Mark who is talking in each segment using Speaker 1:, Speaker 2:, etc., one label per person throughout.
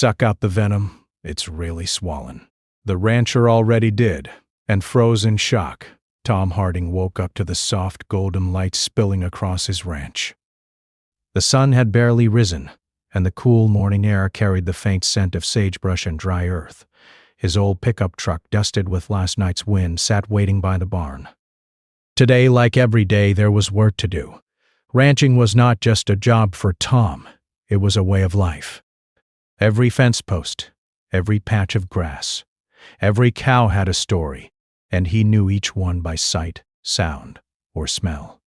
Speaker 1: suck out the venom, it's really swollen. The rancher already did, and froze in shock. Tom Harding woke up to the soft golden light spilling across his ranch. The sun had barely risen, and the cool morning air carried the faint scent of sagebrush and dry earth. His old pickup truck, dusted with last night's wind, sat waiting by the barn. Today, like every day, there was work to do. Ranching was not just a job for Tom, it was a way of life. Every fence post, every patch of grass, every cow had a story, and he knew each one by sight, sound, or smell.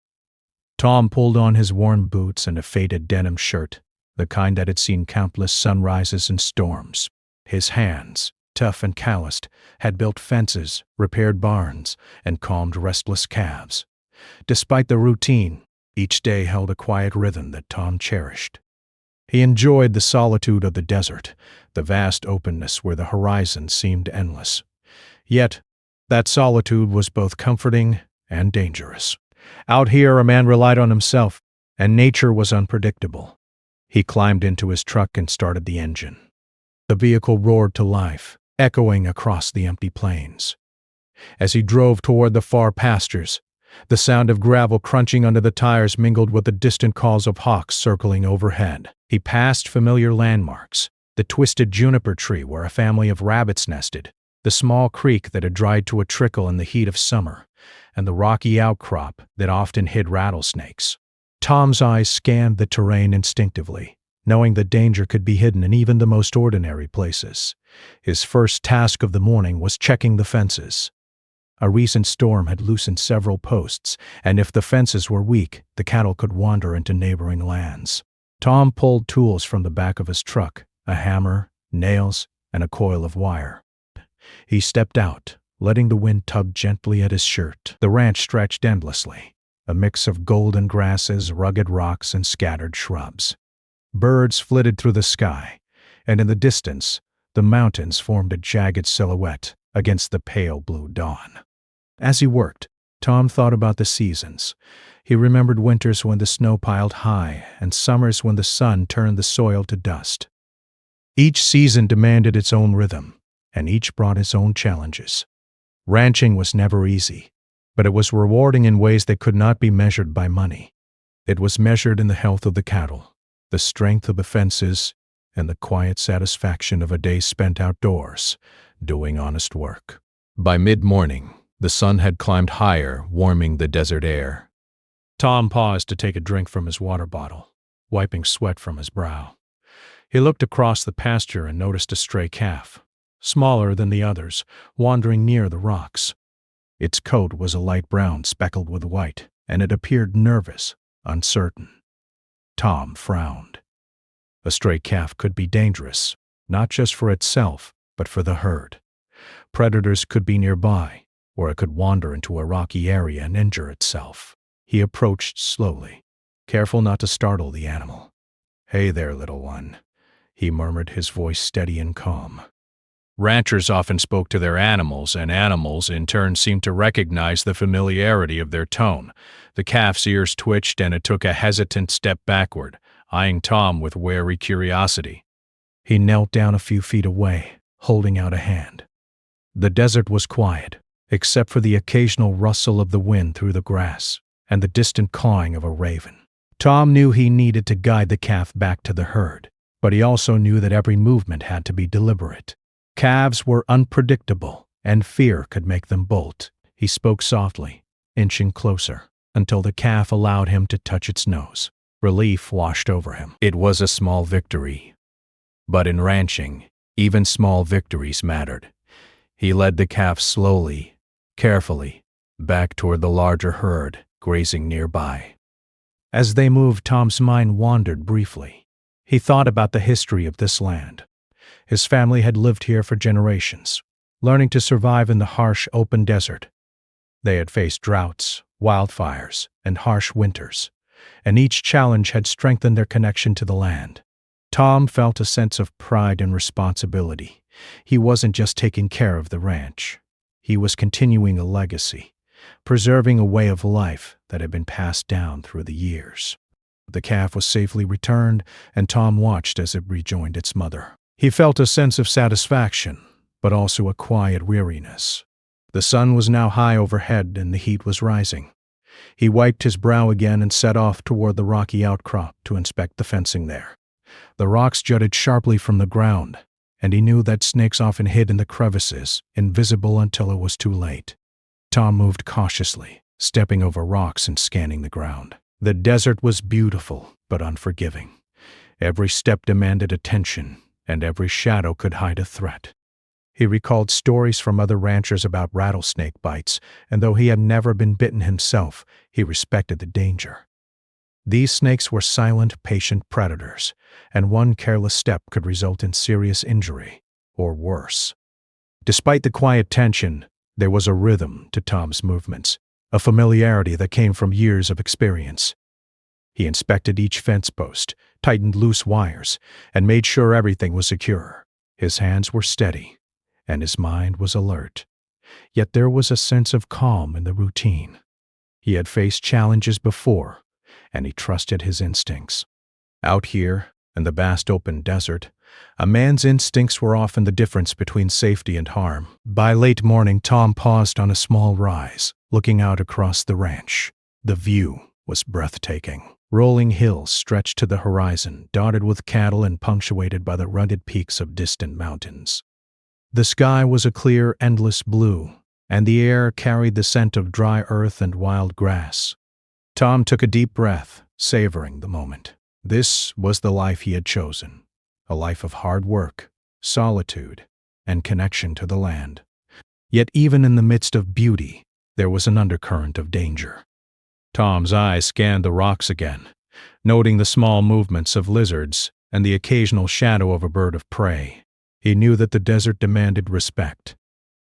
Speaker 1: Tom pulled on his worn boots and a faded denim shirt, the kind that had seen countless sunrises and storms. His hands, tough and calloused, had built fences, repaired barns, and calmed restless calves. Despite the routine, each day held a quiet rhythm that Tom cherished. He enjoyed the solitude of the desert, the vast openness where the horizon seemed endless. Yet, that solitude was both comforting and dangerous. Out here, a man relied on himself, and nature was unpredictable. He climbed into his truck and started the engine. The vehicle roared to life, echoing across the empty plains. As he drove toward the far pastures, the sound of gravel crunching under the tires mingled with the distant calls of hawks circling overhead. He passed familiar landmarks, the twisted juniper tree where a family of rabbits nested, the small creek that had dried to a trickle in the heat of summer, and the rocky outcrop that often hid rattlesnakes. Tom's eyes scanned the terrain instinctively, knowing that danger could be hidden in even the most ordinary places. His first task of the morning was checking the fences. A recent storm had loosened several posts, and if the fences were weak, the cattle could wander into neighboring lands. Tom pulled tools from the back of his truck, a hammer, nails, and a coil of wire. He stepped out, letting the wind tug gently at his shirt. The ranch stretched endlessly, a mix of golden grasses, rugged rocks, and scattered shrubs. Birds flitted through the sky, and in the distance, the mountains formed a jagged silhouette against the pale blue dawn. As he worked, Tom thought about the seasons. He remembered winters when the snow piled high and summers when the sun turned the soil to dust. Each season demanded its own rhythm, and each brought its own challenges. Ranching was never easy, but it was rewarding in ways that could not be measured by money. It was measured in the health of the cattle, the strength of the fences, and the quiet satisfaction of a day spent outdoors, doing honest work. By mid-morning, the sun had climbed higher, warming the desert air. Tom paused to take a drink from his water bottle, wiping sweat from his brow. He looked across the pasture and noticed a stray calf, smaller than the others, wandering near the rocks. Its coat was a light brown speckled with white, and it appeared nervous, uncertain. Tom frowned. A stray calf could be dangerous, not just for itself, but for the herd. Predators could be nearby, or it could wander into a rocky area and injure itself. He approached slowly, careful not to startle the animal. "Hey there, little one," he murmured, his voice steady and calm. Ranchers often spoke to their animals, and animals in turn seemed to recognize the familiarity of their tone. The calf's ears twitched, and it took a hesitant step backward, eyeing Tom with wary curiosity. He knelt down a few feet away, holding out a hand. The desert was quiet, except for the occasional rustle of the wind through the grass and the distant cawing of a raven. Tom knew he needed to guide the calf back to the herd, but he also knew that every movement had to be deliberate. Calves were unpredictable, and fear could make them bolt. He spoke softly, inching closer, until the calf allowed him to touch its nose. Relief washed over him. It was a small victory. But in ranching, even small victories mattered. He led the calf slowly, carefully, back toward the larger herd, grazing nearby. As they moved, Tom's mind wandered briefly. He thought about the history of this land. His family had lived here for generations, learning to survive in the harsh, open desert. They had faced droughts, wildfires, and harsh winters, and each challenge had strengthened their connection to the land. Tom felt a sense of pride and responsibility. He wasn't just taking care of the ranch. He was continuing a legacy, preserving a way of life that had been passed down through the years. The calf was safely returned, and Tom watched as it rejoined its mother. He felt a sense of satisfaction, but also a quiet weariness. The sun was now high overhead and the heat was rising. He wiped his brow again and set off toward the rocky outcrop to inspect the fencing there. The rocks jutted sharply from the ground, and he knew that snakes often hid in the crevices, invisible until it was too late. Tom moved cautiously, stepping over rocks and scanning the ground. The desert was beautiful, but unforgiving. Every step demanded attention, and every shadow could hide a threat. He recalled stories from other ranchers about rattlesnake bites, and though he had never been bitten himself, he respected the danger. These snakes were silent, patient predators, and one careless step could result in serious injury, or worse. Despite the quiet tension, there was a rhythm to Tom's movements, a familiarity that came from years of experience. He inspected each fence post, tightened loose wires, and made sure everything was secure. His hands were steady, and his mind was alert. Yet there was a sense of calm in the routine. He had faced challenges before, and he trusted his instincts. Out here, in the vast open desert, a man's instincts were often the difference between safety and harm. By late morning, Tom paused on a small rise, looking out across the ranch. The view was breathtaking. Rolling hills stretched to the horizon, dotted with cattle and punctuated by the rugged peaks of distant mountains. The sky was a clear, endless blue, and the air carried the scent of dry earth and wild grass. Tom took a deep breath, savoring the moment. This was the life he had chosen, a life of hard work, solitude, and connection to the land. Yet even in the midst of beauty, there was an undercurrent of danger. Tom's eyes scanned the rocks again, noting the small movements of lizards and the occasional shadow of a bird of prey. He knew that the desert demanded respect,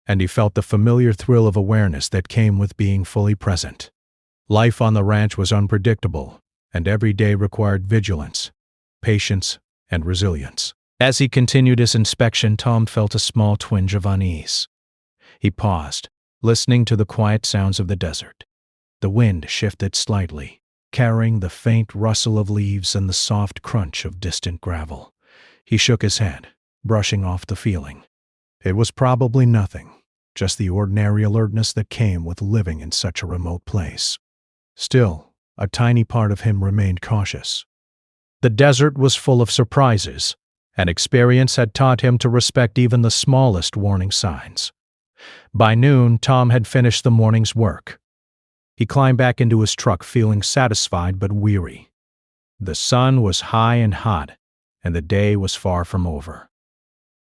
Speaker 1: and he felt the familiar thrill of awareness that came with being fully present. Life on the ranch was unpredictable, and every day required vigilance, patience, and resilience. As he continued his inspection, Tom felt a small twinge of unease. He paused, listening to the quiet sounds of the desert. The wind shifted slightly, carrying the faint rustle of leaves and the soft crunch of distant gravel. He shook his head, brushing off the feeling. It was probably nothing, just the ordinary alertness that came with living in such a remote place. Still, a tiny part of him remained cautious. The desert was full of surprises, and experience had taught him to respect even the smallest warning signs. By noon, Tom had finished the morning's work. He climbed back into his truck feeling satisfied but weary. The sun was high and hot, and the day was far from over.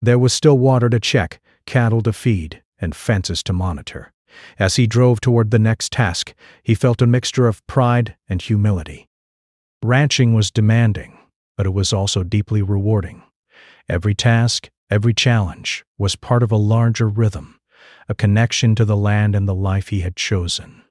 Speaker 1: There was still water to check, cattle to feed, and fences to monitor. As he drove toward the next task, he felt a mixture of pride and humility. Ranching was demanding, but it was also deeply rewarding. Every task, every challenge, was part of a larger rhythm, a connection to the land and the life he had chosen.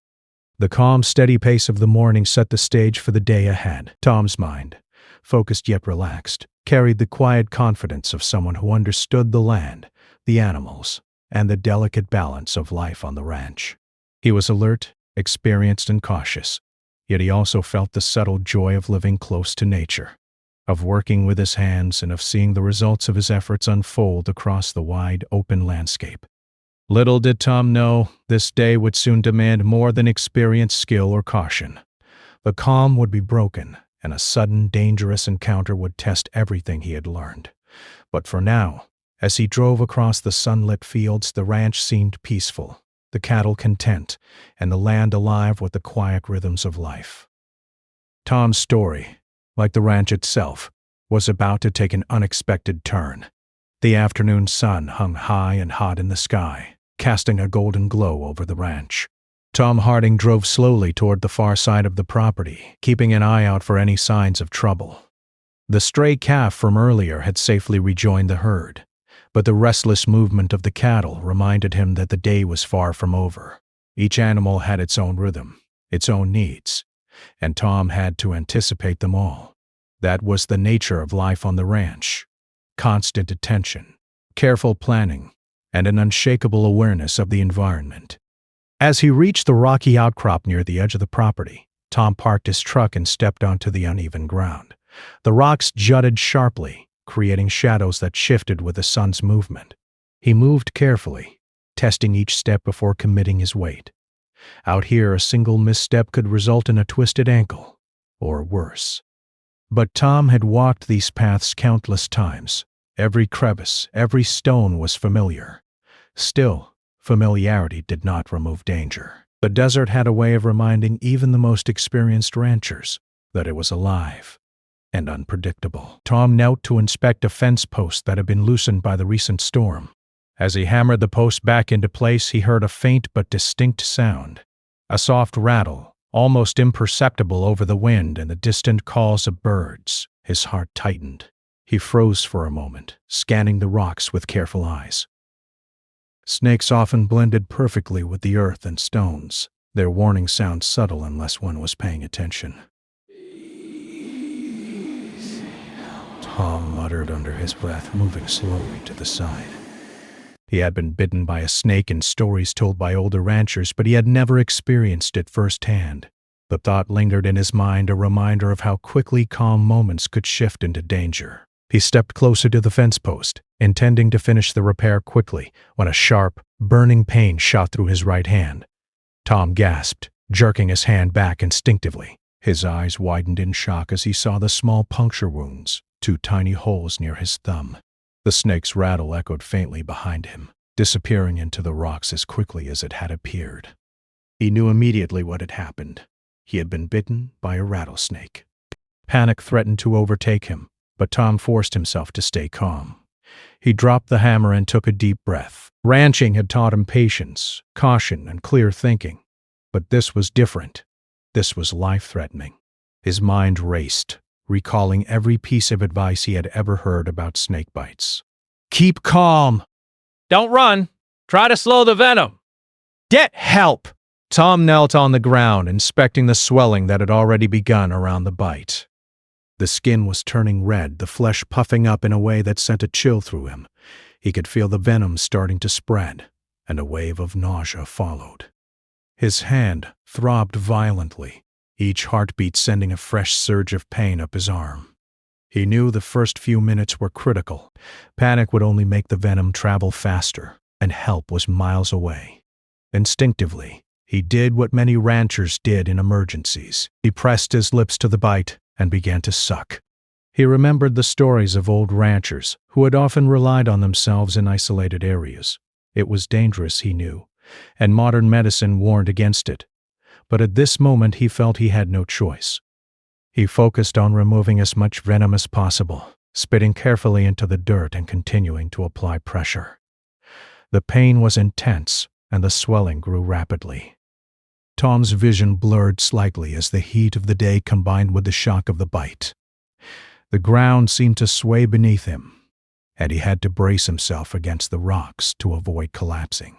Speaker 1: The calm, steady pace of the morning set the stage for the day ahead. Tom's mind, focused yet relaxed, carried the quiet confidence of someone who understood the land, the animals, and the delicate balance of life on the ranch. He was alert, experienced, and cautious, yet he also felt the subtle joy of living close to nature, of working with his hands and of seeing the results of his efforts unfold across the wide, open landscape. Little did Tom know, this day would soon demand more than experience, skill, or caution. The calm would be broken, and a sudden, dangerous encounter would test everything he had learned. But for now, as he drove across the sunlit fields, the ranch seemed peaceful, the cattle content, and the land alive with the quiet rhythms of life. Tom's story, like the ranch itself, was about to take an unexpected turn. The afternoon sun hung high and hot in the sky, casting a golden glow over the ranch. Tom Harding drove slowly toward the far side of the property, keeping an eye out for any signs of trouble. The stray calf from earlier had safely rejoined the herd, but the restless movement of the cattle reminded him that the day was far from over. Each animal had its own rhythm, its own needs, and Tom had to anticipate them all. That was the nature of life on the ranch: constant attention, careful planning, and an unshakable awareness of the environment. As he reached the rocky outcrop near the edge of the property, Tom parked his truck and stepped onto the uneven ground. The rocks jutted sharply, creating shadows that shifted with the sun's movement. He moved carefully, testing each step before committing his weight. Out here, a single misstep could result in a twisted ankle, or worse. But Tom had walked these paths countless times. Every crevice, every stone was familiar. Still, familiarity did not remove danger. The desert had a way of reminding even the most experienced ranchers that it was alive and unpredictable. Tom knelt to inspect a fence post that had been loosened by the recent storm. As he hammered the post back into place, he heard a faint but distinct sound, a soft rattle, almost imperceptible over the wind and the distant calls of birds. His heart tightened. He froze for a moment, scanning the rocks with careful eyes. Snakes often blended perfectly with the earth and stones, their warning sound subtle unless one was paying attention. Tom muttered under his breath, moving slowly to the side. He had been bitten by a snake in stories told by older ranchers, but he had never experienced it firsthand. The thought lingered in his mind, a reminder of how quickly calm moments could shift into danger. He stepped closer to the fence post, intending to finish the repair quickly, when a sharp, burning pain shot through his right hand. Tom gasped, jerking his hand back instinctively. His eyes widened in shock as he saw the small puncture wounds, 2 tiny holes near his thumb. The snake's rattle echoed faintly behind him, disappearing into the rocks as quickly as it had appeared. He knew immediately what had happened. He had been bitten by a rattlesnake. Panic threatened to overtake him, but Tom forced himself to stay calm. He dropped the hammer and took a deep breath. Ranching had taught him patience, caution, and clear thinking. But this was different. This was life-threatening. His mind raced, recalling every piece of advice he had ever heard about snake bites. Keep calm. Don't run. Try to slow the venom. Get help. Tom knelt on the ground, inspecting the swelling that had already begun around the bite. The skin was turning red, the flesh puffing up in a way that sent a chill through him. He could feel the venom starting to spread, and a wave of nausea followed. His hand throbbed violently, each heartbeat sending a fresh surge of pain up his arm. He knew the first few minutes were critical. Panic would only make the venom travel faster, and help was miles away. Instinctively, he did what many ranchers did in emergencies. He pressed his lips to the bite and began to suck. He remembered the stories of old ranchers who had often relied on themselves in isolated areas. It was dangerous, he knew, and modern medicine warned against it. But at this moment he felt he had no choice. He focused on removing as much venom as possible, spitting carefully into the dirt and continuing to apply pressure. The pain was intense, and the swelling grew rapidly. Tom's vision blurred slightly as the heat of the day combined with the shock of the bite. The ground seemed to sway beneath him, and he had to brace himself against the rocks to avoid collapsing.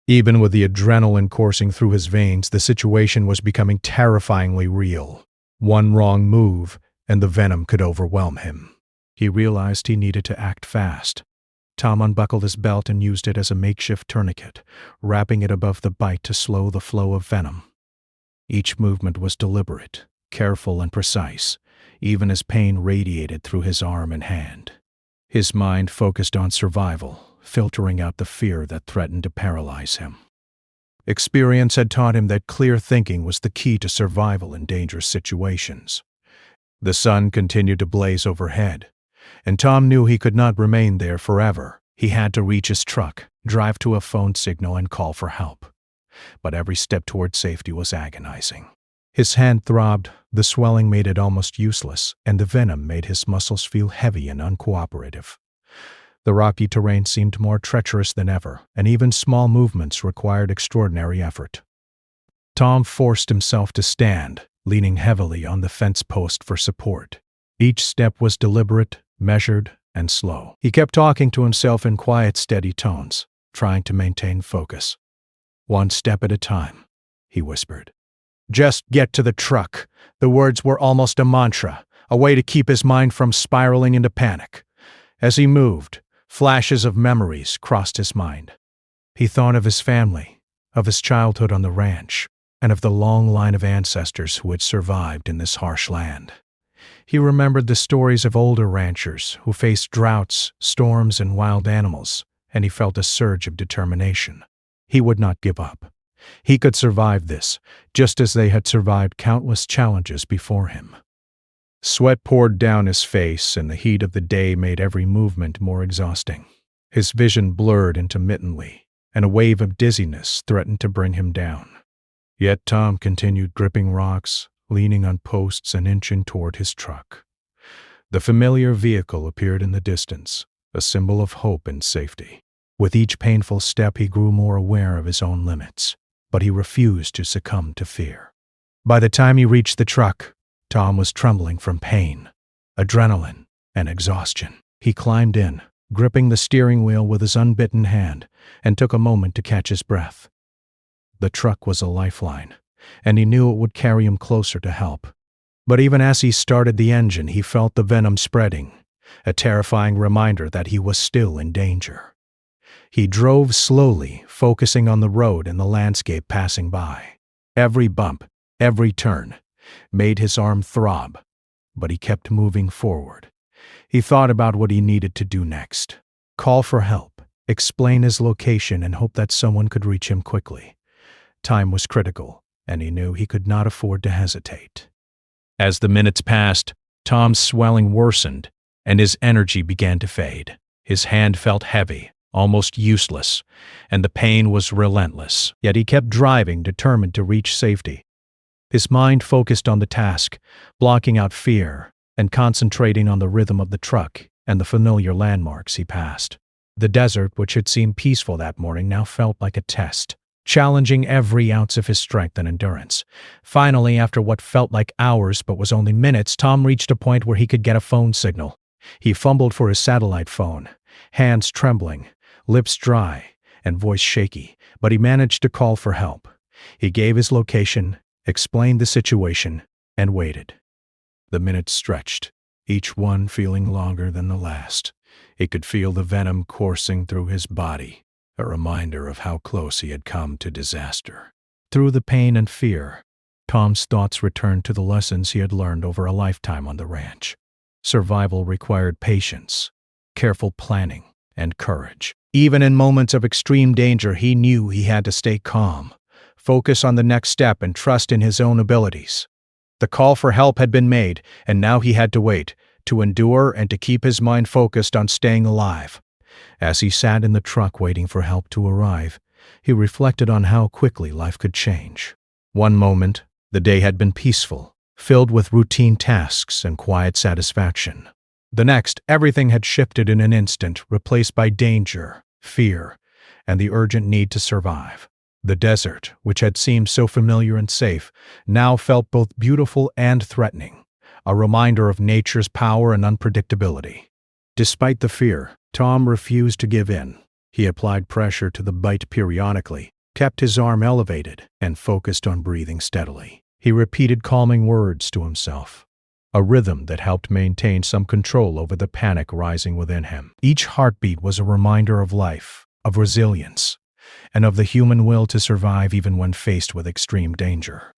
Speaker 1: Even with the adrenaline coursing through his veins, the situation was becoming terrifyingly real. One wrong move, and the venom could overwhelm him. He realized he needed to act fast. Tom unbuckled his belt and used it as a makeshift tourniquet, wrapping it above the bite to slow the flow of venom. Each movement was deliberate, careful, and precise, even as pain radiated through his arm and hand. His mind focused on survival, filtering out the fear that threatened to paralyze him. Experience had taught him that clear thinking was the key to survival in dangerous situations. The sun continued to blaze overhead, and Tom knew he could not remain there forever. He had to reach his truck, drive to a phone signal, and call for help. But every step toward safety was agonizing. His hand throbbed, the swelling made it almost useless, and the venom made his muscles feel heavy and uncooperative. The rocky terrain seemed more treacherous than ever, and even small movements required extraordinary effort. Tom forced himself to stand, leaning heavily on the fence post for support. Each step was deliberate, measured, and slow. He kept talking to himself in quiet, steady tones, trying to maintain focus. "One step at a time," he whispered. "Just get to the truck." The words were almost a mantra, a way to keep his mind from spiraling into panic. As he moved, flashes of memories crossed his mind. He thought of his family, of his childhood on the ranch, and of the long line of ancestors who had survived in this harsh land. He remembered the stories of older ranchers who faced droughts, storms, and wild animals, and he felt a surge of determination. He would not give up. He could survive this, just as they had survived countless challenges before him. Sweat poured down his face, and the heat of the day made every movement more exhausting. His vision blurred intermittently, and a wave of dizziness threatened to bring him down. Yet Tom continued gripping rocks, leaning on posts and inching toward his truck. The familiar vehicle appeared in the distance, a symbol of hope and safety. With each painful step he grew more aware of his own limits, but he refused to succumb to fear. By the time he reached the truck, Tom was trembling from pain, adrenaline, and exhaustion. He climbed in, gripping the steering wheel with his unbitten hand, and took a moment to catch his breath. The truck was a lifeline, and he knew it would carry him closer to help. But even as he started the engine, he felt the venom spreading, a terrifying reminder that he was still in danger. He drove slowly, focusing on the road and the landscape passing by. Every bump, every turn, made his arm throb, but he kept moving forward. He thought about what he needed to do next. Call for help, explain his location, and hope that someone could reach him quickly. Time was critical, and he knew he could not afford to hesitate. As the minutes passed, Tom's swelling worsened, and his energy began to fade. His hand felt heavy, almost useless, and the pain was relentless. Yet he kept driving, determined to reach safety. His mind focused on the task, blocking out fear, and concentrating on the rhythm of the truck and the familiar landmarks he passed. The desert, which had seemed peaceful that morning, now felt like a test, challenging every ounce of his strength and endurance. Finally, after what felt like hours but was only minutes, Tom reached a point where he could get a phone signal. He fumbled for his satellite phone, hands trembling, lips dry, and voice shaky, but he managed to call for help. He gave his location, explained the situation, and waited. The minutes stretched, each one feeling longer than the last. He could feel the venom coursing through his body, a reminder of how close he had come to disaster. Through the pain and fear, Tom's thoughts returned to the lessons he had learned over a lifetime on the ranch. Survival required patience, careful planning, and courage. Even in moments of extreme danger, he knew he had to stay calm, focus on the next step, and trust in his own abilities. The call for help had been made, and now he had to wait, to endure, and to keep his mind focused on staying alive. As he sat in the truck waiting for help to arrive, he reflected on how quickly life could change. One moment, the day had been peaceful, filled with routine tasks and quiet satisfaction. The next, everything had shifted in an instant, replaced by danger, fear, and the urgent need to survive. The desert, which had seemed so familiar and safe, now felt both beautiful and threatening, a reminder of nature's power and unpredictability. Despite the fear, Tom refused to give in. He applied pressure to the bite periodically, kept his arm elevated, and focused on breathing steadily. He repeated calming words to himself, a rhythm that helped maintain some control over the panic rising within him. Each heartbeat was a reminder of life, of resilience, and of the human will to survive even when faced with extreme danger.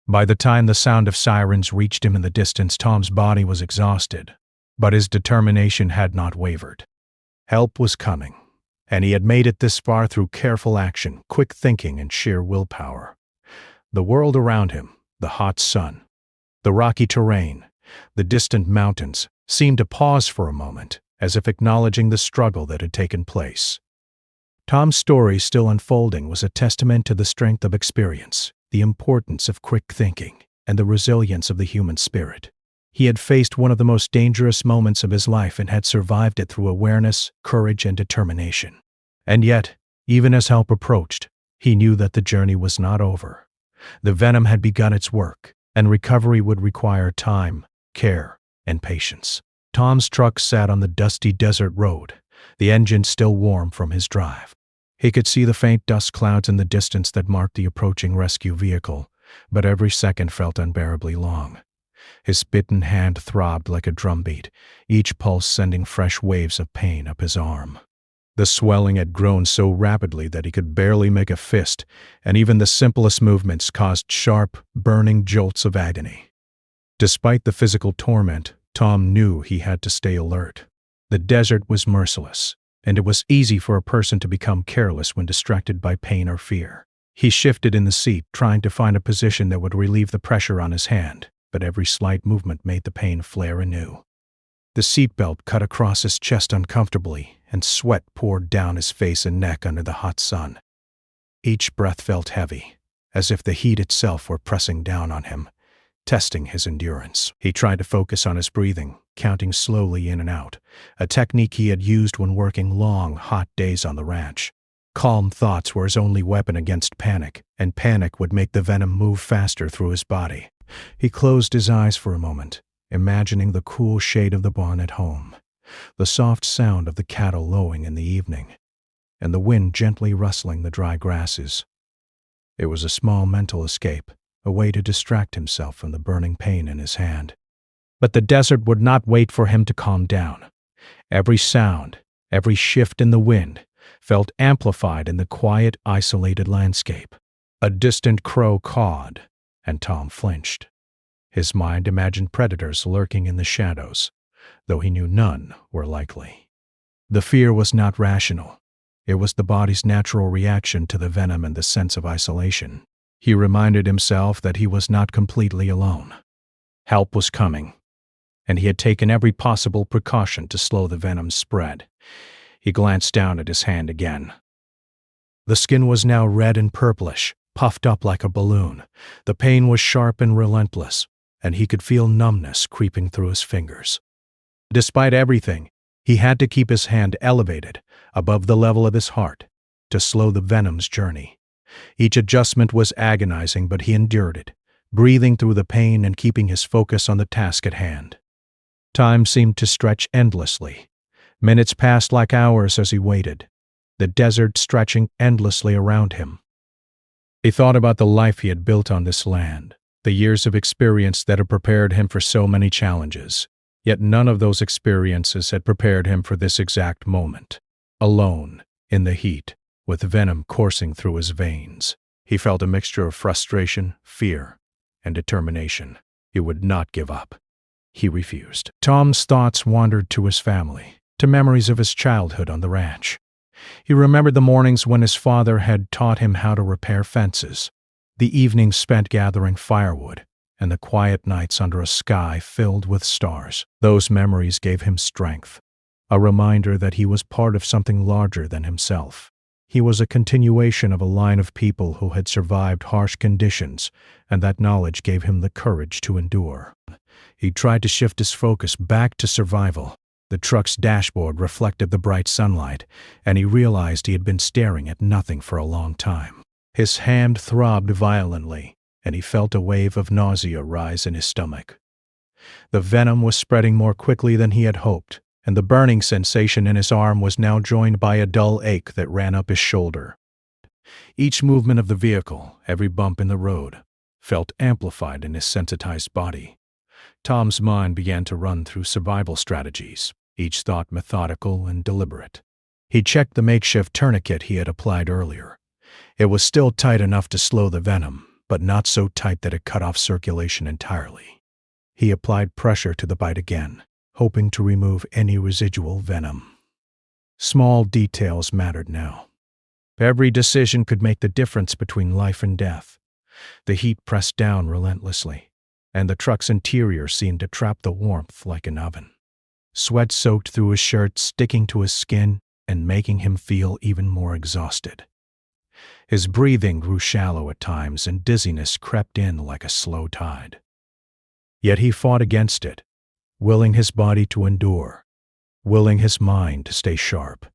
Speaker 1: By the time the sound of sirens reached him in the distance, Tom's body was exhausted, but his determination had not wavered. Help was coming, and he had made it this far through careful action, quick thinking, and sheer willpower. The world around him, the hot sun, the rocky terrain, the distant mountains, seemed to pause for a moment, as if acknowledging the struggle that had taken place. Tom's story, still unfolding, was a testament to the strength of experience, the importance of quick thinking, and the resilience of the human spirit. He had faced one of the most dangerous moments of his life and had survived it through awareness, courage, and determination. And yet, even as help approached, he knew that the journey was not over. The venom had begun its work, and recovery would require time, care, and patience. Tom's truck sat on the dusty desert road, the engine still warm from his drive. He could see the faint dust clouds in the distance that marked the approaching rescue vehicle, but every second felt unbearably long. His bitten hand throbbed like a drumbeat, each pulse sending fresh waves of pain up his arm. The swelling had grown so rapidly that he could barely make a fist, and even the simplest movements caused sharp, burning jolts of agony. Despite the physical torment, Tom knew he had to stay alert. The desert was merciless, and it was easy for a person to become careless when distracted by pain or fear. He shifted in the seat, trying to find a position that would relieve the pressure on his hand, but every slight movement made the pain flare anew. The seatbelt cut across his chest uncomfortably, and sweat poured down his face and neck under the hot sun. Each breath felt heavy, as if the heat itself were pressing down on him, testing his endurance. He tried to focus on his breathing, counting slowly in and out, a technique he had used when working long, hot days on the ranch. Calm thoughts were his only weapon against panic, and panic would make the venom move faster through his body. He closed his eyes for a moment, imagining the cool shade of the barn at home, the soft sound of the cattle lowing in the evening, and the wind gently rustling the dry grasses. It was a small mental escape, a way to distract himself from the burning pain in his hand. But the desert would not wait for him to calm down. Every sound, every shift in the wind, felt amplified in the quiet, isolated landscape. A distant crow cawed, and Tom flinched. His mind imagined predators lurking in the shadows, though he knew none were likely. The fear was not rational. It was the body's natural reaction to the venom and the sense of isolation. He reminded himself that he was not completely alone. Help was coming, and he had taken every possible precaution to slow the venom's spread. He glanced down at his hand again. The skin was now red and purplish, puffed up like a balloon. The pain was sharp and relentless, and he could feel numbness creeping through his fingers. Despite everything, he had to keep his hand elevated, above the level of his heart, to slow the venom's journey. Each adjustment was agonizing, but he endured it, breathing through the pain and keeping his focus on the task at hand. Time seemed to stretch endlessly. Minutes passed like hours as he waited, the desert stretching endlessly around him. He thought about the life he had built on this land, the years of experience that had prepared him for so many challenges. Yet none of those experiences had prepared him for this exact moment. Alone, in the heat, with venom coursing through his veins, he felt a mixture of frustration, fear, and determination. He would not give up. He refused. Tom's thoughts wandered to his family, to memories of his childhood on the ranch. He remembered the mornings when his father had taught him how to repair fences, the evenings spent gathering firewood, and the quiet nights under a sky filled with stars. Those memories gave him strength, a reminder that he was part of something larger than himself. He was a continuation of a line of people who had survived harsh conditions, and that knowledge gave him the courage to endure. He tried to shift his focus back to survival. The truck's dashboard reflected the bright sunlight, and he realized he had been staring at nothing for a long time. His hand throbbed violently, and he felt a wave of nausea rise in his stomach. The venom was spreading more quickly than he had hoped, and the burning sensation in his arm was now joined by a dull ache that ran up his shoulder. Each movement of the vehicle, every bump in the road, felt amplified in his sensitized body. Tom's mind began to run through survival strategies, each thought methodical and deliberate. He checked the makeshift tourniquet he had applied earlier. It was still tight enough to slow the venom, but not so tight that it cut off circulation entirely. He applied pressure to the bite again, hoping to remove any residual venom. Small details mattered now. Every decision could make the difference between life and death. The heat pressed down relentlessly, and the truck's interior seemed to trap the warmth like an oven. Sweat soaked through his shirt, sticking to his skin and making him feel even more exhausted. His breathing grew shallow at times, and dizziness crept in like a slow tide. Yet he fought against it, willing his body to endure, willing his mind to stay sharp.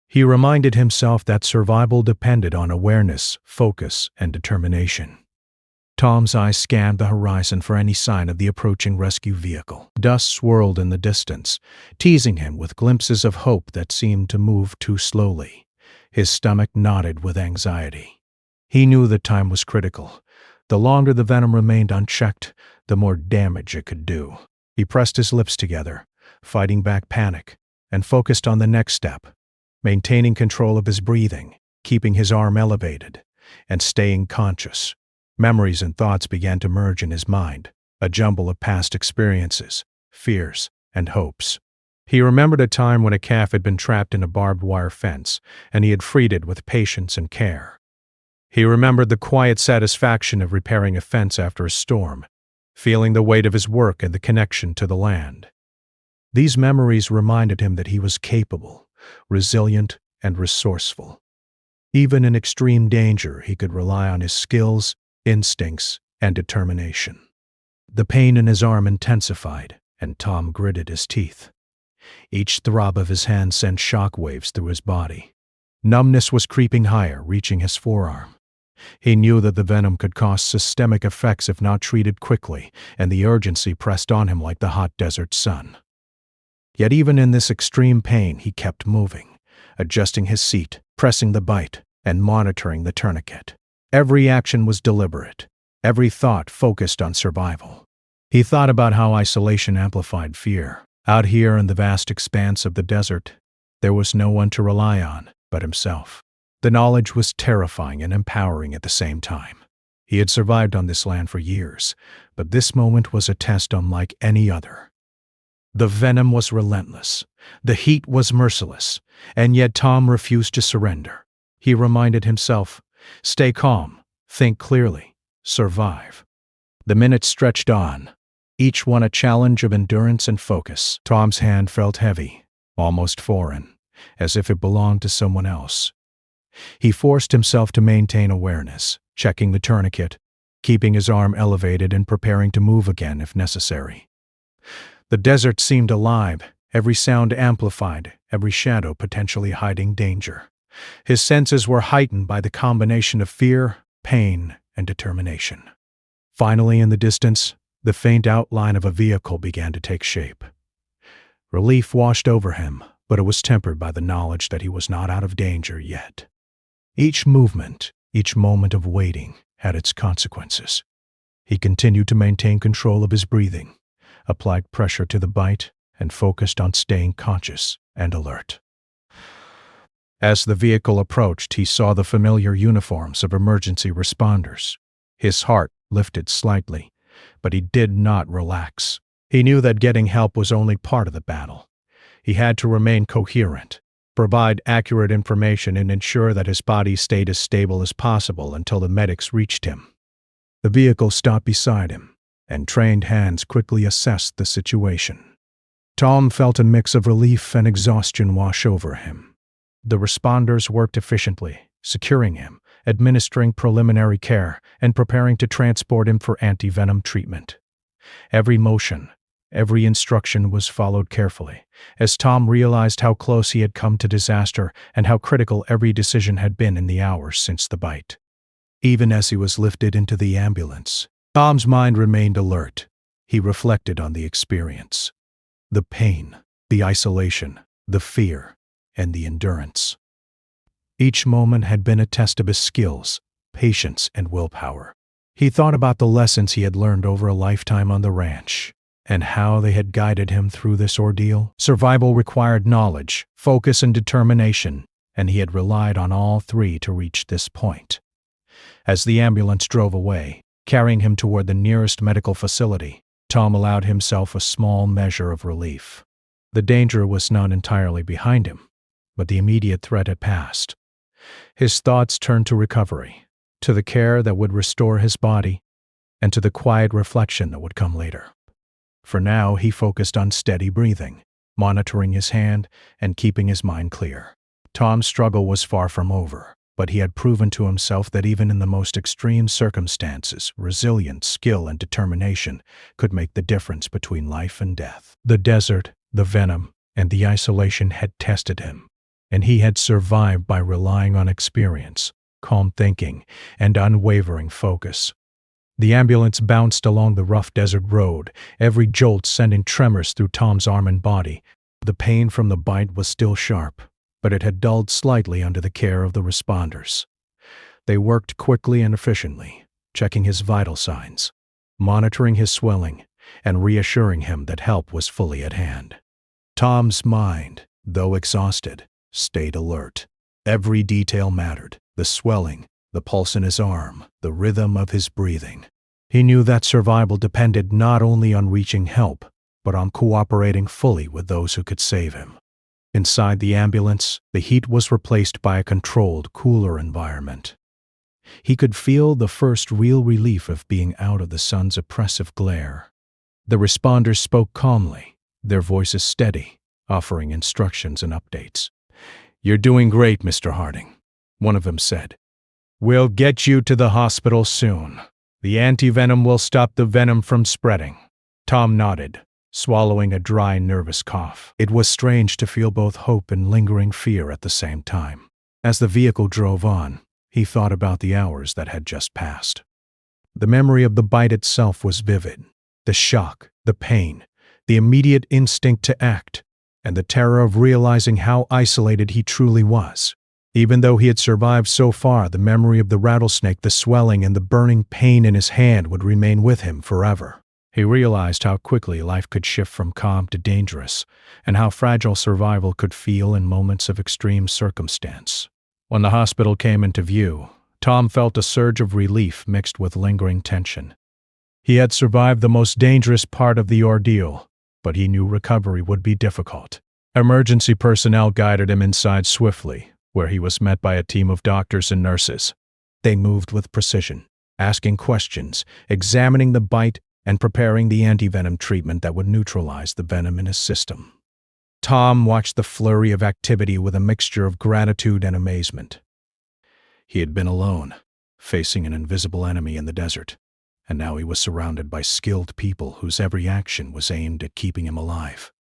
Speaker 1: He reminded himself that survival depended on awareness, focus, and determination. Tom's eyes scanned the horizon for any sign of the approaching rescue vehicle. Dust swirled in the distance, teasing him with glimpses of hope that seemed to move too slowly. His stomach knotted with anxiety. He knew the time was critical. The longer the venom remained unchecked, the more damage it could do. He pressed his lips together, fighting back panic, and focused on the next step, maintaining control of his breathing, keeping his arm elevated, and staying conscious. Memories and thoughts began to merge in his mind, a jumble of past experiences, fears, and hopes. He remembered a time when a calf had been trapped in a barbed wire fence, and he had freed it with patience and care. He remembered the quiet satisfaction of repairing a fence after a storm, feeling the weight of his work and the connection to the land. These memories reminded him that he was capable, resilient, and resourceful. Even in extreme danger, he could rely on his skills, instincts, and determination. The pain in his arm intensified, and Tom gritted his teeth. Each throb of his hand sent shock waves through his body. Numbness was creeping higher, reaching his forearm. He knew that the venom could cause systemic effects if not treated quickly, and the urgency pressed on him like the hot desert sun. Yet even in this extreme pain, he kept moving, adjusting his seat, pressing the bite, and monitoring the tourniquet. Every action was deliberate, every thought focused on survival. He thought about how isolation amplified fear. Out here in the vast expanse of the desert, there was no one to rely on but himself. The knowledge was terrifying and empowering at the same time. He had survived on this land for years, but this moment was a test unlike any other. The venom was relentless. The heat was merciless, and yet Tom refused to surrender. He reminded himself, stay calm, think clearly, survive. The minutes stretched on, each one a challenge of endurance and focus. Tom's hand felt heavy, almost foreign, as if it belonged to someone else. He forced himself to maintain awareness, checking the tourniquet, keeping his arm elevated and preparing to move again if necessary. The desert seemed alive, every sound amplified, every shadow potentially hiding danger. His senses were heightened by the combination of fear, pain, and determination. Finally, in the distance, the faint outline of a vehicle began to take shape. Relief washed over him, but it was tempered by the knowledge that he was not out of danger yet. Each movement, each moment of waiting, had its consequences. He continued to maintain control of his breathing, applied pressure to the bite, and focused on staying conscious and alert. As the vehicle approached, he saw the familiar uniforms of emergency responders. His heart lifted slightly, but he did not relax. He knew that getting help was only part of the battle. He had to remain coherent, provide accurate information, and ensure that his body stayed as stable as possible until the medics reached him. The vehicle stopped beside him, and trained hands quickly assessed the situation. Tom felt a mix of relief and exhaustion wash over him. The responders worked efficiently, securing him, administering preliminary care, and preparing to transport him for anti-venom treatment. Every motion, every instruction was followed carefully, as Tom realized how close he had come to disaster and how critical every decision had been in the hours since the bite. Even as he was lifted into the ambulance, Tom's mind remained alert. He reflected on the experience. The pain, the isolation, the fear, and the endurance. Each moment had been a test of his skills, patience, and willpower. He thought about the lessons he had learned over a lifetime on the ranch, and how they had guided him through this ordeal. Survival required knowledge, focus, and determination, and he had relied on all three to reach this point. As the ambulance drove away, carrying him toward the nearest medical facility, Tom allowed himself a small measure of relief. The danger was not entirely behind him, but the immediate threat had passed. His thoughts turned to recovery, to the care that would restore his body, and to the quiet reflection that would come later. For now, he focused on steady breathing, monitoring his hand, and keeping his mind clear. Tom's struggle was far from over, but he had proven to himself that even in the most extreme circumstances, resilience, skill, and determination could make the difference between life and death. The desert, the venom, and the isolation had tested him, and he had survived by relying on experience, calm thinking, and unwavering focus. The ambulance bounced along the rough desert road, every jolt sending tremors through Tom's arm and body. The pain from the bite was still sharp, but it had dulled slightly under the care of the responders. They worked quickly and efficiently, checking his vital signs, monitoring his swelling, and reassuring him that help was fully at hand. Tom's mind, though exhausted, stayed alert. Every detail mattered: the swelling, the pulse in his arm, the rhythm of his breathing. He knew that survival depended not only on reaching help, but on cooperating fully with those who could save him. Inside the ambulance, the heat was replaced by a controlled, cooler environment. He could feel the first real relief of being out of the sun's oppressive glare. The responders spoke calmly, their voices steady, offering instructions and updates. "You're doing great, Mr. Harding," one of them said. "We'll get you to the hospital soon. The anti-venom will stop the venom from spreading." Tom nodded, swallowing a dry, nervous cough. It was strange to feel both hope and lingering fear at the same time. As the vehicle drove on, he thought about the hours that had just passed. The memory of the bite itself was vivid. The shock, the pain, the immediate instinct to act, and the terror of realizing how isolated he truly was. Even though he had survived so far, the memory of the rattlesnake, the swelling, and the burning pain in his hand would remain with him forever. He realized how quickly life could shift from calm to dangerous, and how fragile survival could feel in moments of extreme circumstance. When the hospital came into view, Tom felt a surge of relief mixed with lingering tension. He had survived the most dangerous part of the ordeal, but he knew recovery would be difficult. Emergency personnel guided him inside swiftly, where he was met by a team of doctors and nurses. They moved with precision, asking questions, examining the bite, and preparing the anti-venom treatment that would neutralize the venom in his system. Tom watched the flurry of activity with a mixture of gratitude and amazement. He had been alone, facing an invisible enemy in the desert, and now he was surrounded by skilled people whose every action was aimed at keeping him alive.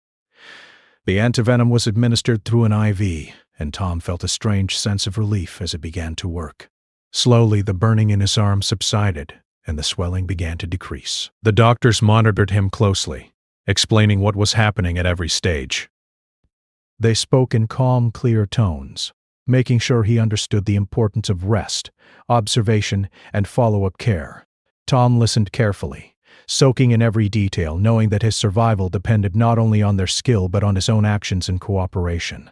Speaker 1: The antivenom was administered through an IV, and Tom felt a strange sense of relief as it began to work. Slowly, the burning in his arm subsided, and the swelling began to decrease. The doctors monitored him closely, explaining what was happening at every stage. They spoke in calm, clear tones, making sure he understood the importance of rest, observation, and follow-up care. Tom listened carefully, soaking in every detail, knowing that his survival depended not only on their skill but on his own actions and cooperation.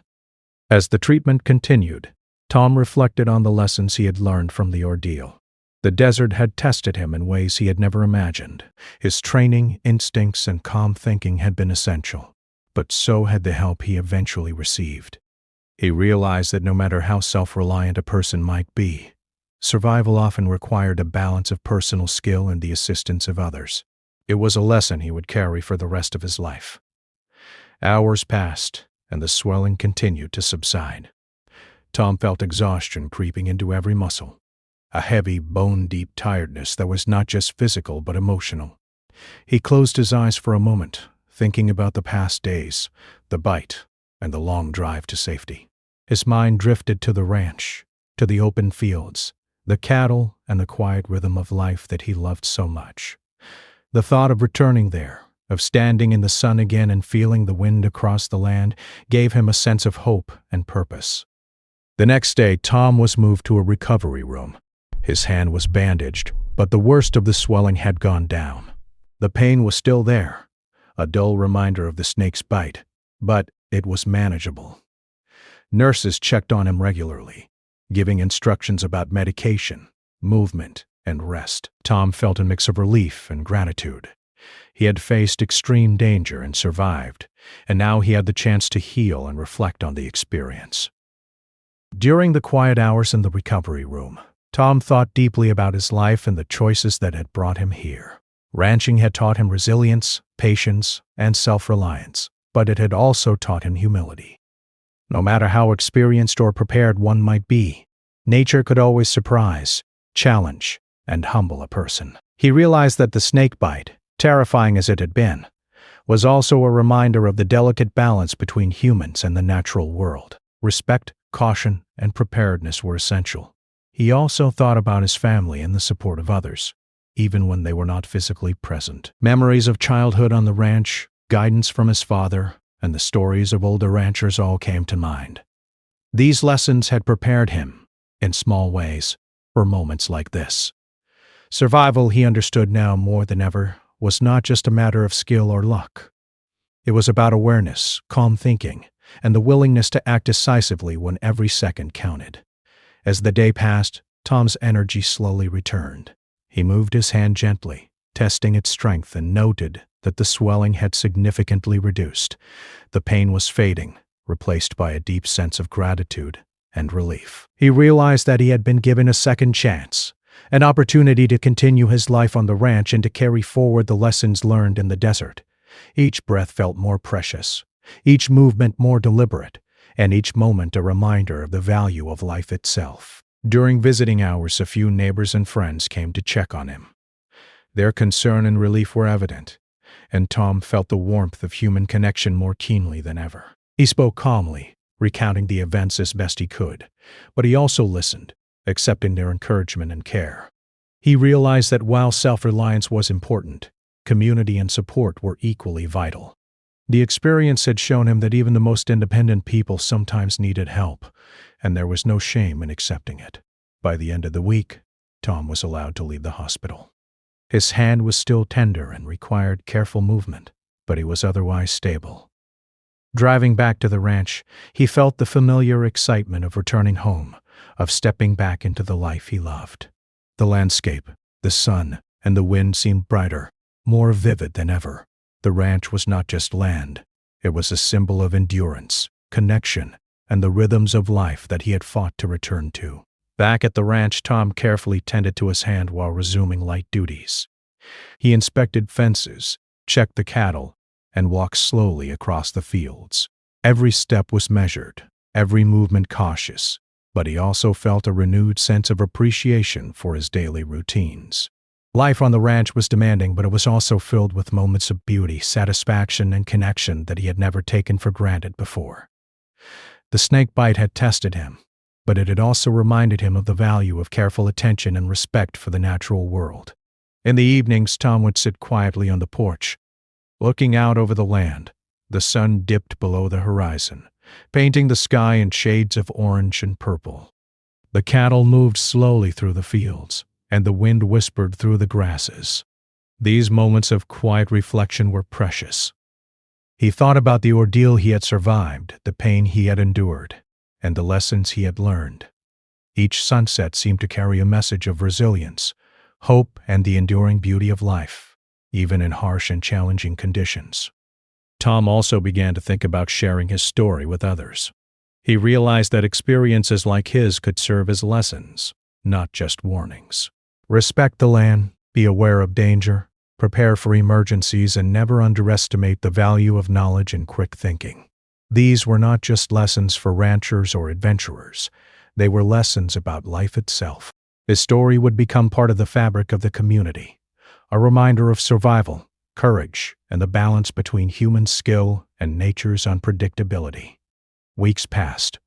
Speaker 1: As the treatment continued, Tom reflected on the lessons he had learned from the ordeal. The desert had tested him in ways he had never imagined. His training, instincts, and calm thinking had been essential, but so had the help he eventually received. He realized that no matter how self-reliant a person might be, survival often required a balance of personal skill and the assistance of others. It was a lesson he would carry for the rest of his life. Hours passed, and the swelling continued to subside. Tom felt exhaustion creeping into every muscle, a heavy, bone-deep tiredness that was not just physical but emotional. He closed his eyes for a moment, thinking about the past days, the bite, and the long drive to safety. His mind drifted to the ranch, to the open fields, the cattle, and the quiet rhythm of life that he loved so much. The thought of returning there, of standing in the sun again and feeling the wind across the land, gave him a sense of hope and purpose. The next day, Tom was moved to a recovery room. His hand was bandaged, but the worst of the swelling had gone down. The pain was still there, a dull reminder of the snake's bite, but it was manageable. Nurses checked on him regularly, giving instructions about medication, movement, and rest. Tom felt a mix of relief and gratitude. He had faced extreme danger and survived, and now he had the chance to heal and reflect on the experience. During the quiet hours in the recovery room, Tom thought deeply about his life and the choices that had brought him here. Ranching had taught him resilience, patience, and self-reliance, but it had also taught him humility. No matter how experienced or prepared one might be, nature could always surprise, challenge, and humble a person. He realized that the snake bite, terrifying as it had been, was also a reminder of the delicate balance between humans and the natural world. Respect, caution, and preparedness were essential. He also thought about his family and the support of others, even when they were not physically present. Memories of childhood on the ranch, guidance from his father, and the stories of older ranchers all came to mind. These lessons had prepared him, in small ways, for moments like this. Survival, he understood now more than ever, was not just a matter of skill or luck. It was about awareness, calm thinking, and the willingness to act decisively when every second counted. As the day passed, Tom's energy slowly returned. He moved his hand gently, testing its strength, and noted that the swelling had significantly reduced. The pain was fading, replaced by a deep sense of gratitude and relief. He realized that he had been given a second chance, an opportunity to continue his life on the ranch and to carry forward the lessons learned in the desert. Each breath felt more precious, each movement more deliberate, and each moment a reminder of the value of life itself. During visiting hours, a few neighbors and friends came to check on him. Their concern and relief were evident, and Tom felt the warmth of human connection more keenly than ever. He spoke calmly, recounting the events as best he could, but he also listened, accepting their encouragement and care. He realized that while self-reliance was important, community and support were equally vital. The experience had shown him that even the most independent people sometimes needed help, and there was no shame in accepting it. By the end of the week, Tom was allowed to leave the hospital. His hand was still tender and required careful movement, but he was otherwise stable. Driving back to the ranch, he felt the familiar excitement of returning home, of stepping back into the life he loved. The landscape, the sun, and the wind seemed brighter, more vivid than ever. The ranch was not just land. It was a symbol of endurance, connection, and the rhythms of life that he had fought to return to. Back at the ranch, Tom carefully tended to his hand while resuming light duties. He inspected fences, checked the cattle, and walked slowly across the fields. Every step was measured, every movement cautious, but he also felt a renewed sense of appreciation for his daily routines. Life on the ranch was demanding, but it was also filled with moments of beauty, satisfaction, and connection that he had never taken for granted before. The snake bite had tested him, but it had also reminded him of the value of careful attention and respect for the natural world. In the evenings, Tom would sit quietly on the porch, looking out over the land. The sun dipped below the horizon, painting the sky in shades of orange and purple. The cattle moved slowly through the fields, and the wind whispered through the grasses. These moments of quiet reflection were precious. He thought about the ordeal he had survived, the pain he had endured, and the lessons he had learned. Each sunset seemed to carry a message of resilience, hope, and the enduring beauty of life, even in harsh and challenging conditions. Tom also began to think about sharing his story with others. He realized that experiences like his could serve as lessons, not just warnings. Respect the land, be aware of danger, prepare for emergencies, and never underestimate the value of knowledge and quick thinking. These were not just lessons for ranchers or adventurers. They were lessons about life itself. His story would become part of the fabric of the community, a reminder of survival, courage, and the balance between human skill and nature's unpredictability. Weeks passed,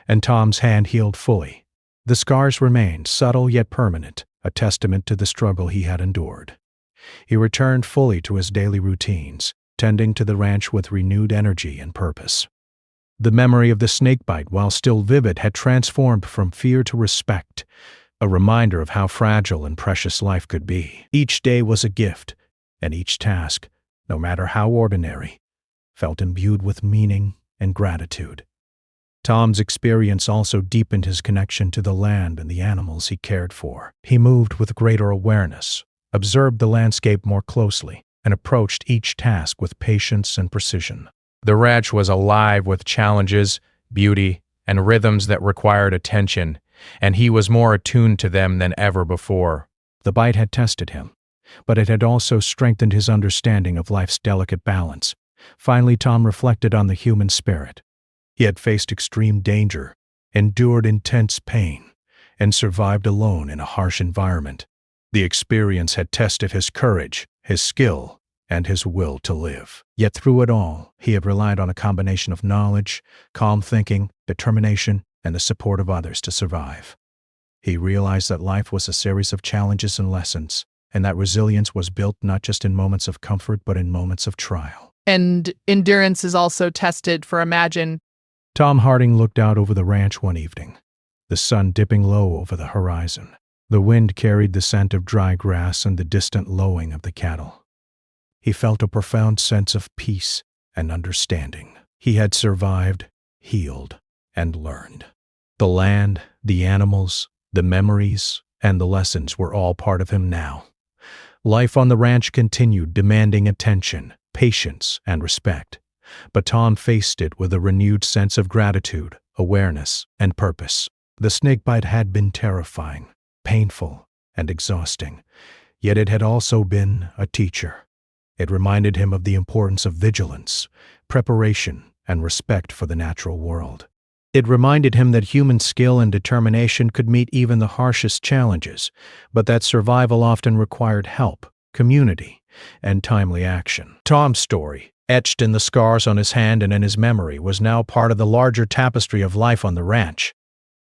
Speaker 1: and Tom's hand healed fully. The scars remained, subtle yet permanent, a testament to the struggle he had endured. He returned fully to his daily routines, tending to the ranch with renewed energy and purpose. The memory of the snakebite, while still vivid, had transformed from fear to respect, a reminder of how fragile and precious life could be. Each day was a gift, and each task, no matter how ordinary, felt imbued with meaning and gratitude. Tom's experience also deepened his connection to the land and the animals he cared for. He moved with greater awareness, observed the landscape more closely, and approached each task with patience and precision. The ranch was alive with challenges, beauty, and rhythms that required attention, and he was more attuned to them than ever before. The bite had tested him, but it had also strengthened his understanding of life's delicate balance. Finally, Tom reflected on the human spirit. He had faced extreme danger, endured intense pain, and survived alone in a harsh environment. The experience had tested his courage, his skill, and his will to live. Yet through it all, he had relied on a combination of knowledge, calm thinking, determination, and the support of others to survive. He realized that life was a series of challenges and lessons, and that resilience was built not just in moments of comfort but in moments of trial.
Speaker 2: And endurance is also tested for Imagine.
Speaker 1: Tom Harding looked out over the ranch one evening, the sun dipping low over the horizon. The wind carried the scent of dry grass and the distant lowing of the cattle. He felt a profound sense of peace and understanding. He had survived, healed, and learned. The land, the animals, the memories, and the lessons were all part of him now. Life on the ranch continued, demanding attention, patience, and respect. But Tom faced it with a renewed sense of gratitude, awareness, and purpose. The snakebite had been terrifying, painful, and exhausting, yet it had also been a teacher. It reminded him of the importance of vigilance, preparation, and respect for the natural world. It reminded him that human skill and determination could meet even the harshest challenges, but that survival often required help, community, and timely action. Tom's story, etched in the scars on his hand and in his memory, was now part of the larger tapestry of life on the ranch.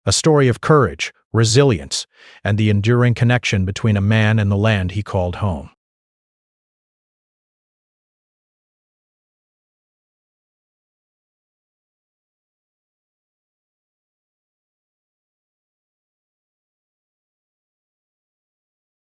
Speaker 1: A story of courage, resilience, and the enduring connection between a man and the land he called home.